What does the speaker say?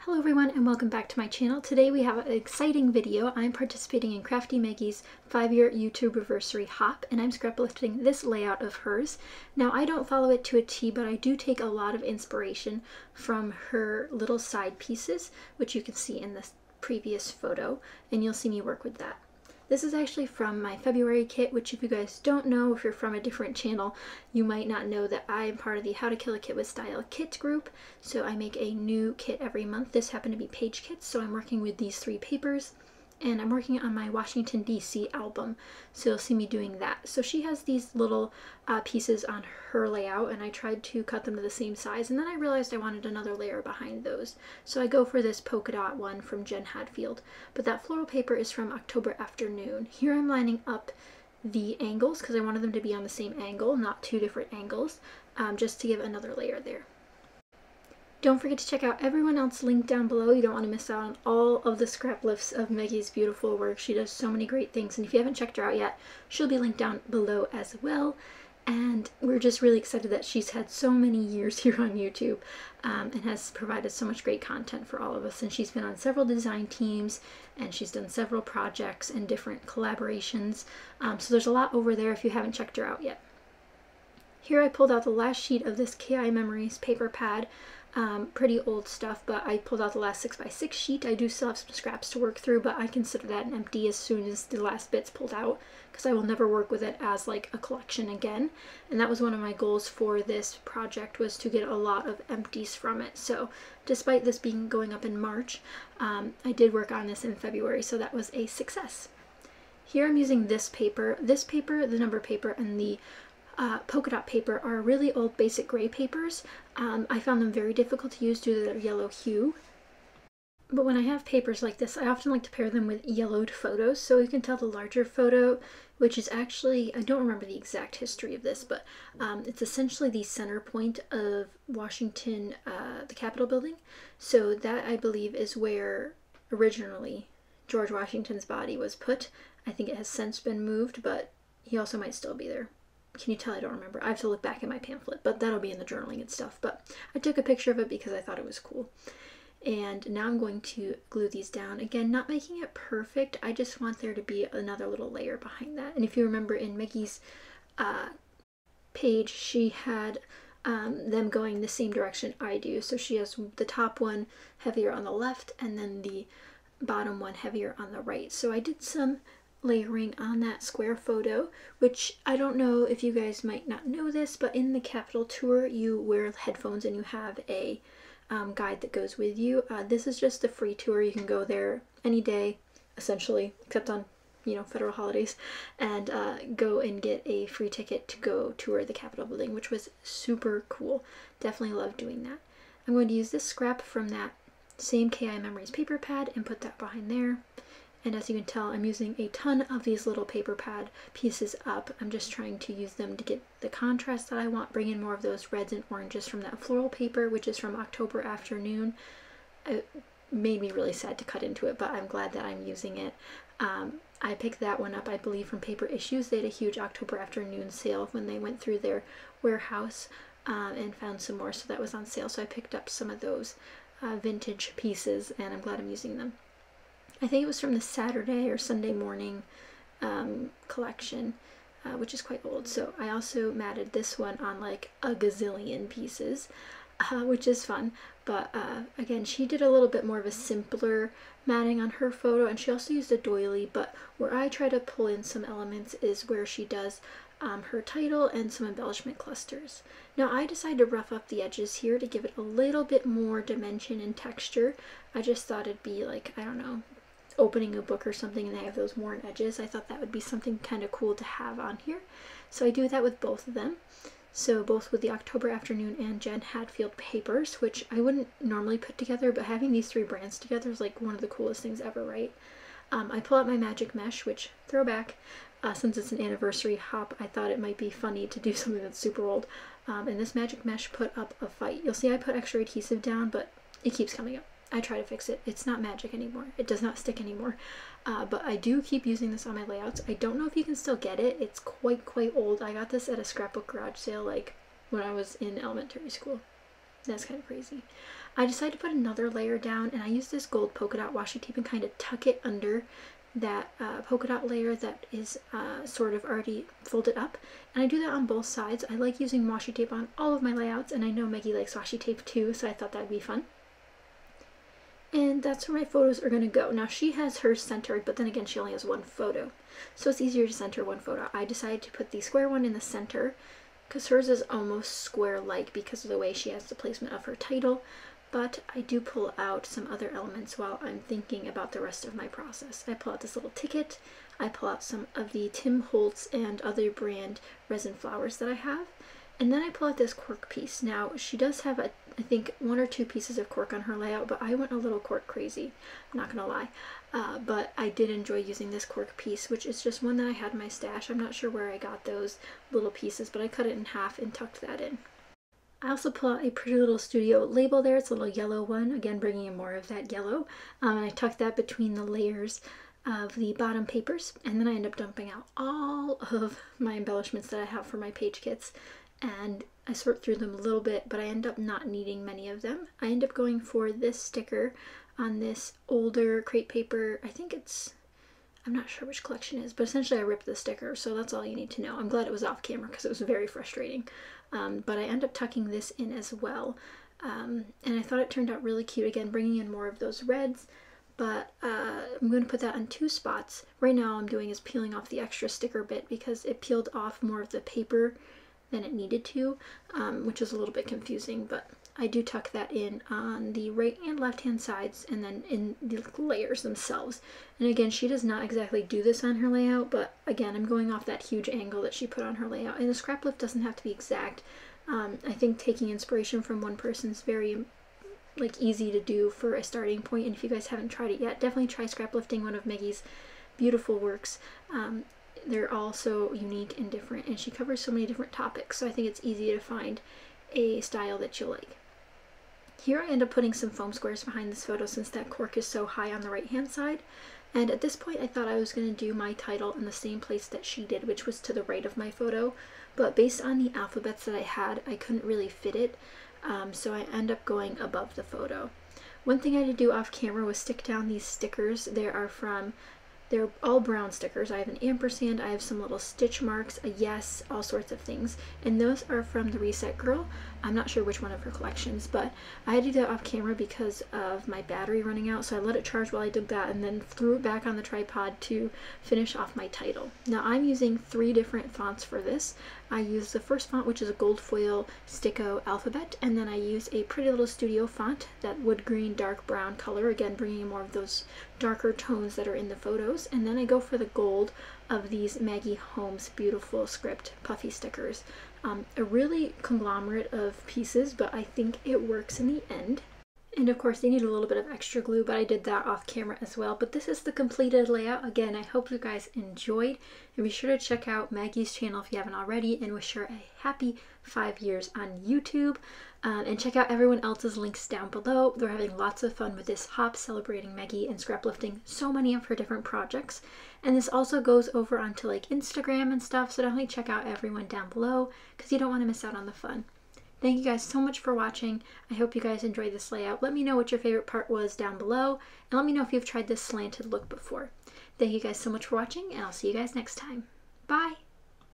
Hello everyone and welcome back to my channel. Today we have an exciting video. I'm participating in Crafty Meggy's 5-year YouTube-iversary hop, and I'm scraplifting this layout of hers. Now I don't follow it to a T, but I do take a lot of inspiration from her little side pieces, which you can see in this previous photo, and you'll see me work with that. This is actually from my February kit, which if you guys don't know, if you're from a different channel, you might not know that I'm part of the How to Kill a Kit with Style kit group. So I make a new kit every month. This happened to be page kits, so I'm working with these 3 papers. And I'm working on my Washington, D.C. album, so you'll see me doing that. So she has these little pieces on her layout, and I tried to cut them to the same size, and then I realized I wanted another layer behind those. So I go for this polka dot one from Jen Hadfield. But that floral paper is from October Afternoon. Here I'm lining up the angles, because I wanted them to be on the same angle, not 2 different angles, just to give another layer there. Don't forget to check out everyone else linked down below. You don't want to miss out on all of the scrap lifts of Meggy's beautiful work. She does so many great things, and if you haven't checked her out yet, she'll be linked down below as well. And we're just really excited that she's had so many years here on YouTube and has provided so much great content for all of us. And she's been on several design teams, and she's done several projects and different collaborations. So there's a lot over there if you haven't checked her out yet. Here I pulled out the last sheet of this KI Memories paper pad. Pretty old stuff, but I pulled out the last 6x6 sheet. I do still have some scraps to work through, but I consider that an empty as soon as the last bit's pulled out, because I will never work with it as like a collection again. And that was one of my goals for this project, was to get a lot of empties from it. So despite this being going up in March, I did work on this in February, so that was a success. Here I'm using this paper. This paper, the number paper, and the polka dot paper are really old basic gray papers. I found them very difficult to use due to their yellow hue. But when I have papers like this, I often like to pair them with yellowed photos. So you can tell the larger photo, which is actually, I don't remember the exact history of this, but it's essentially the center point of Washington, the Capitol building. So that, I believe, is where originally George Washington's body was put. I think it has since been moved, but he also might still be there. Can you tell I don't remember? I have to look back at my pamphlet, but that'll be in the journaling and stuff. But I took a picture of it because I thought it was cool. And now I'm going to glue these down. Again, not making it perfect. I just want there to be another little layer behind that. And if you remember in Meggy's page, she had them going the same direction I do. So she has the top one heavier on the left and then the bottom one heavier on the right. So I did some layering on that square photo, which I don't know if you guys might not know this, but in the Capitol tour you wear headphones and you have a guide that goes with you. This is just a free tour. You can go there any day essentially, except on federal holidays, and go and get a free ticket to go tour the Capitol building, which was super cool. Definitely love doing that. I'm going to use this scrap from that same KI Memories paper pad and put that behind there. And as you can tell, I'm using a ton of these little paper pad pieces up. I'm just trying to use them to get the contrast that I want, bring in more of those reds and oranges from that floral paper, which is from October Afternoon. It made me really sad to cut into it, but I'm glad that I'm using it. I picked that one up, I believe, from Paper Issues. They had a huge October Afternoon sale when they went through their warehouse and found some more, so that was on sale. So I picked up some of those vintage pieces, and I'm glad I'm using them. I think it was from the Saturday or Sunday morning collection, which is quite old. So I also matted this one on like a gazillion pieces, which is fun. But again, she did a little bit more of a simpler matting on her photo, and she also used a doily. But where I try to pull in some elements is where she does her title and some embellishment clusters. Now I decided to rough up the edges here to give it a little bit more dimension and texture. I just thought it'd be like, I don't know, opening a book or something and they have those worn edges. I thought that would be something kind of cool to have on here. So I do that with both of them. So both with the October Afternoon and Jen Hadfield papers, which I wouldn't normally put together, but having these 3 brands together is like one of the coolest things ever, right? I pull out my magic mesh, which, throwback, since it's an anniversary hop, I thought it might be funny to do something that's super old. And this magic mesh put up a fight. You'll see I put extra adhesive down, but it keeps coming up. I try to fix it. It's not magic anymore. It does not stick anymore. But I do keep using this on my layouts. I don't know if you can still get it. It's quite old. I got this at a scrapbook garage sale like when I was in elementary school. That's kind of crazy. I decided to put another layer down, and I used this gold polka dot washi tape and kind of tuck it under that polka dot layer that is sort of already folded up. And I do that on both sides. I like using washi tape on all of my layouts, and I know Meggy likes washi tape too, so I thought that'd be fun. And that's where my photos are going to go. Now she has hers centered, but then again she only has one photo, so it's easier to center one photo. I decided to put the square one in the center because hers is almost square-like because of the way she has the placement of her title, but I do pull out some other elements while I'm thinking about the rest of my process. I pull out this little ticket, I pull out some of the Tim Holtz and other brand resin flowers that I have, and then I pull out this cork piece. Now she does have, I think, 1 or 2 pieces of cork on her layout, but I went a little cork crazy, I'm not gonna lie. But I did enjoy using this cork piece, which is just one that I had in my stash. I'm not sure where I got those little pieces, but I cut it in half and tucked that in. I also pull out a Pretty Little Studio label there. It's a little yellow one, again bringing in more of that yellow. And I tucked that between the layers of the bottom papers, and then I end up dumping out all of my embellishments that I have for my page kits, and I sort through them a little bit, but I end up not needing many of them. I end up going for this sticker on this older crepe paper. I think it's, I'm not sure which collection it is, but essentially I ripped the sticker, so that's all you need to know. I'm glad it was off camera because it was very frustrating. But I end up tucking this in as well, and I thought it turned out really cute, again bringing in more of those reds. But I'm going to put that on 2 spots. Right now all I'm doing is peeling off the extra sticker bit because it peeled off more of the paper than it needed to, which is a little bit confusing, but I do tuck that in on the right and left hand sides and then in the layers themselves. And again, she does not exactly do this on her layout, but again, I'm going off that huge angle that she put on her layout, and the scrap lift doesn't have to be exact. I think taking inspiration from one person is very easy to do for a starting point, and if you guys haven't tried it yet, definitely try scrap lifting, one of Meggy's beautiful works. They're all so unique and different, and she covers so many different topics, so I think it's easy to find a style that you'll like. Here I end up putting some foam squares behind this photo since that cork is so high on the right hand side, and at this point I thought I was going to do my title in the same place that she did, which was to the right of my photo, but based on the alphabets that I had, I couldn't really fit it, so I end up going above the photo. One thing I had to do off camera was stick down these stickers. They're all brown stickers. I have an ampersand, I have some little stitch marks, a yes, all sorts of things. And those are from the Reset Girl. I'm not sure which one of her collections, but I had to do that off camera because of my battery running out, so I let it charge while I did that and then threw it back on the tripod to finish off my title. Now I'm using 3 different fonts for this. I use the first font, which is a gold foil sticko alphabet, and then I use a Pretty Little Studio font, that wood green dark brown color, again bringing in more of those darker tones that are in the photos, and then I go for the gold of these Meggy Holmes beautiful script puffy stickers. A really conglomerate of pieces, but I think it works in the end. And of course they need a little bit of extra glue, but I did that off camera as well. But this is the completed layout. Again, I hope you guys enjoyed, and be sure to check out Meggy's channel if you haven't already, and wish her a happy 5 years on YouTube. And check out everyone else's links down below. They're having lots of fun with this hop celebrating Meggy and scraplifting so many of her different projects. And this also goes over onto Instagram and stuff, so definitely check out everyone down below because you don't want to miss out on the fun. Thank you guys so much for watching. I hope you guys enjoyed this layout. Let me know what your favorite part was down below, and let me know if you've tried this slanted look before. Thank you guys so much for watching, and I'll see you guys next time. Bye!